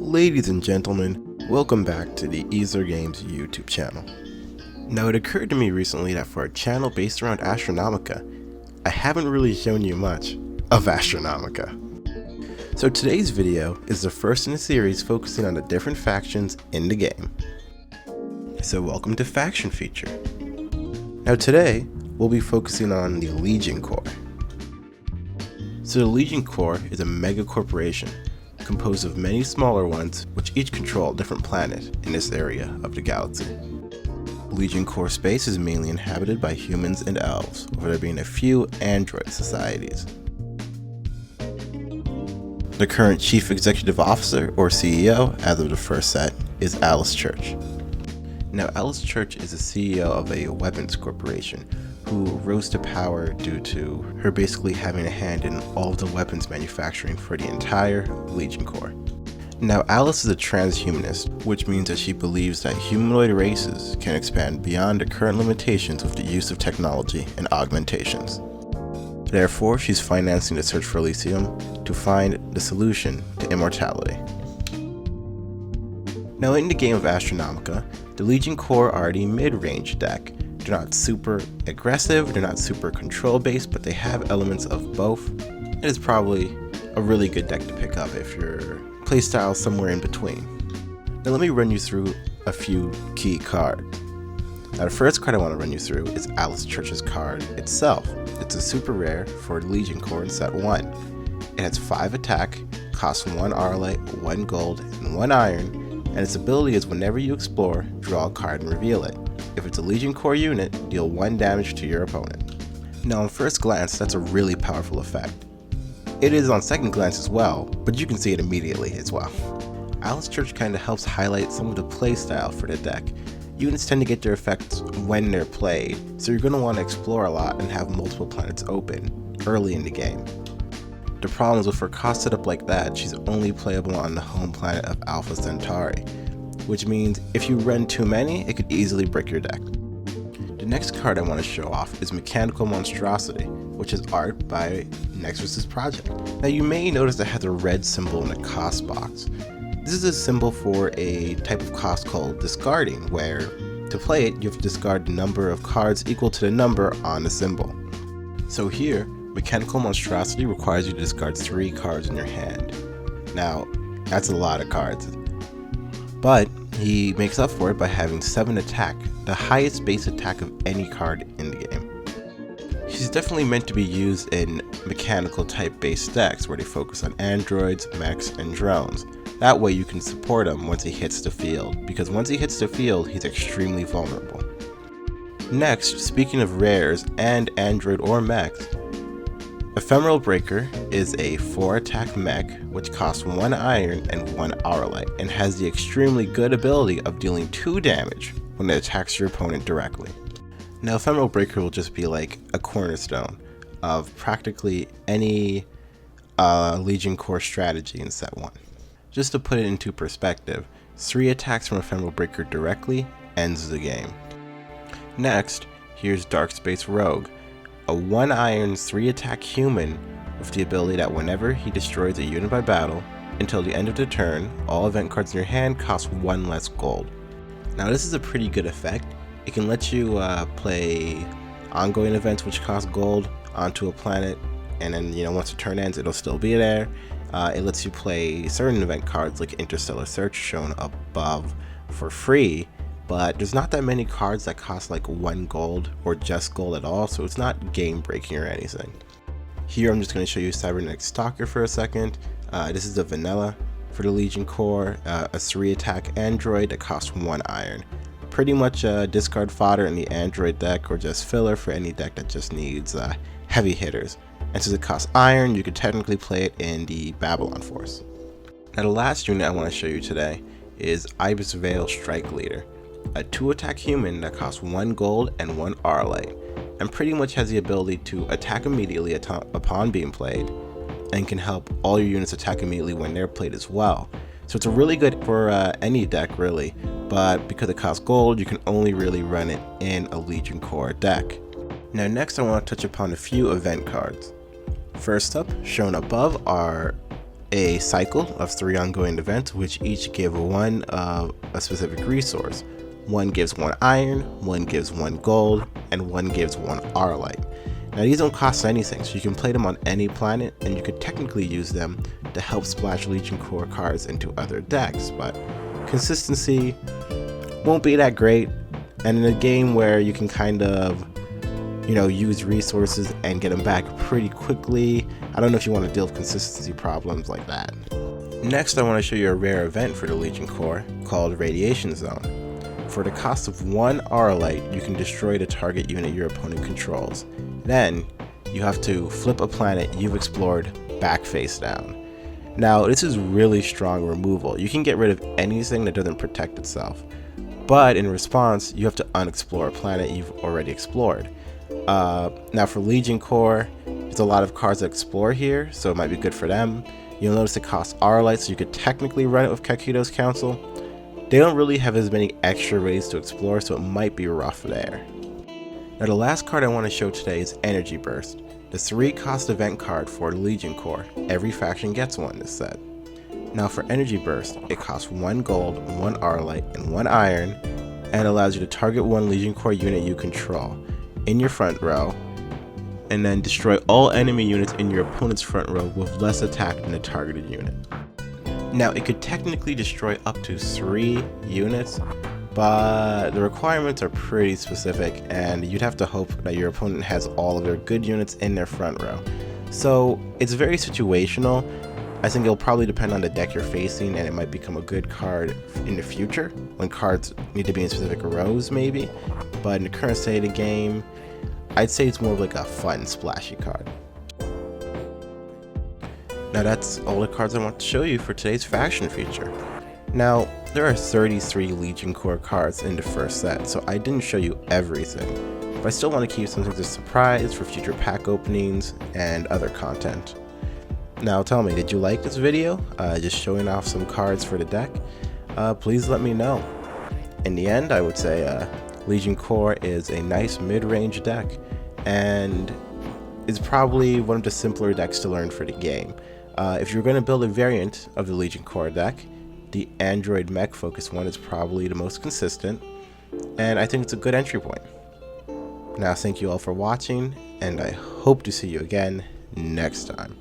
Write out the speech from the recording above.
Ladies and gentlemen, welcome back to the Aether Games YouTube channel. Now it occurred to me recently that for a channel based around Astronomica, I haven't really shown you much of Astronomica. So today's video is the first in a series focusing on the different factions in the game. So welcome to Faction Feature. Now today, we'll be focusing on the Legion Corps. So the Legion Corps is a mega corporation composed of many smaller ones which each control a different planet in this area of the galaxy. Legion Corps space is mainly inhabited by humans and elves, with there being a few android societies. The current Chief Executive Officer, or CEO, as of the first set, is Alice Church. Now Alice Church is the CEO of a weapons corporation who rose to power due to her basically having a hand in all of the weapons manufacturing for the entire Legion Corps. Now Alice is a transhumanist, which means that she believes that humanoid races can expand beyond the current limitations with the use of technology and augmentations. Therefore, she's financing the search for Elysium to find the solution to immortality. Now in the game of Astronomica, the Legion Corps are the mid-range deck. They're not super aggressive, they're not super control-based, but they have elements of both. It is probably a really good deck to pick up if your playstyle is somewhere in between. Now let me run you through a few key cards. Now the first card I want to run you through is Alice Church's card itself. It's a super rare for the Legion Corps in set 1. It has 5 attack, costs 1 Arlite, 1 gold, and 1 iron, and its ability is whenever you explore, draw a card and reveal it. If it's a Legion Corps unit, deal 1 damage to your opponent. Now on first glance, that's a really powerful effect. It is on second glance as well, but you can see it immediately as well. Alice Church kind of helps highlight some of the playstyle for the deck. Units tend to get their effects when they're played, so you're going to want to explore a lot and have multiple planets open early in the game. The problem is with her cost setup like that, she's only playable on the home planet of Alpha Centauri, which means if you run too many, it could easily break your deck. The next card I want to show off is Mechanical Monstrosity, which is art by Nexus's project. Now you may notice it has a red symbol in the cost box. This is a symbol for a type of cost called discarding, where to play it, you have to discard the number of cards equal to the number on the symbol. So here, Mechanical Monstrosity requires you to discard 3 cards in your hand. Now, that's a lot of cards. But he makes up for it by having 7 attack, the highest base attack of any card in the game. She's definitely meant to be used in mechanical type based decks where they focus on androids, mechs, and drones. That way you can support him once he hits the field, because once he hits the field, he's extremely vulnerable. Next, speaking of rares and android or mechs, Ephemeral Breaker is a 4 attack mech which costs 1 iron and 1 Auralite and has the extremely good ability of dealing 2 damage when it attacks your opponent directly. Now Ephemeral Breaker will just be like a cornerstone of practically any Legion Corps strategy in set 1. Just to put it into perspective, 3 attacks from Ephemeral Breaker directly ends the game. Next, here's Dark Space Rogue, a 1 iron 3 attack human with the ability that whenever he destroys a unit by battle, until the end of the turn, all event cards in your hand cost 1 less gold. Now this is a pretty good effect. It can let you play ongoing events which cost gold onto a planet, and then once the turn ends it'll still be there. It lets you play certain event cards like Interstellar Search shown above for free, but there's not that many cards that cost like 1 gold or just gold at all, so it's not game breaking or anything. Here I'm just going to show you Cybernetic Stalker for a second. This is a vanilla for the Legion Corps, a 3 attack android that costs 1 iron. Pretty much discard fodder in the android deck or just filler for any deck that just needs heavy hitters. And since it costs iron, you could technically play it in the Babylon Force. Now the last unit I want to show you today is Ibis Veil Strike Leader, a 2 attack human that costs 1 gold and 1 Arlite, and pretty much has the ability to attack immediately upon being played, and can help all your units attack immediately when they're played as well. So it's a really good for any deck really, but because it costs gold, you can only really run it in a Legion Corps deck. Now next I want to touch upon a few event cards. First up, shown above, are a cycle of 3 ongoing events, which each give one of a specific resource. One gives 1 iron, one gives 1 gold, and one gives 1 arlite. Now these don't cost anything, so you can play them on any planet, and you could technically use them to help splash Legion Core cards into other decks, but consistency won't be that great, and in a game where you can kind of, use resources and get them back pretty quickly, I don't know if you want to deal with consistency problems like that. Next, I want to show you a rare event for the Legion Core called Radiation Zone. For the cost of 1 Arlite, you can destroy the target unit your opponent controls. Then, you have to flip a planet you've explored back face down. Now, this is really strong removal. You can get rid of anything that doesn't protect itself. But in response, you have to unexplore a planet you've already explored. Now for Legion Core, there's a lot of cards that explore here, so it might be good for them. You'll notice it costs Arlite, so you could technically run it with Kakito's Council. They don't really have as many extra ways to explore, so it might be rough there. Now the last card I want to show today is Energy Burst, the 3-cost event card for the Legion Core. Every faction gets one this set. Now for Energy Burst, it costs 1 gold, 1 Arlite, and 1 iron, and allows you to target 1 Legion Core unit you control in your front row, and then destroy all enemy units in your opponent's front row with less attack than the targeted unit. Now it could technically destroy up to 3 units, but the requirements are pretty specific, and you'd have to hope that your opponent has all of their good units in their front row. So it's very situational. I think it'll probably depend on the deck you're facing, and it might become a good card in the future when cards need to be in specific rows maybe, but in the current state of the game, I'd say it's more of like a fun splashy card. Now that's all the cards I want to show you for today's faction feature. Now, there are 33 Legion Core cards in the first set, so I didn't show you everything, but I still want to keep some things a surprise for future pack openings and other content. Now tell me, did you like this video? Just showing off some cards for the deck? Please let me know. In the end, I would say Legion Core is a nice mid-range deck, and it's probably one of the simpler decks to learn for the game. If you're going to build a variant of the Legion Core deck, the Android Mech Focus one is probably the most consistent, and I think it's a good entry point. Now thank you all for watching, and I hope to see you again next time.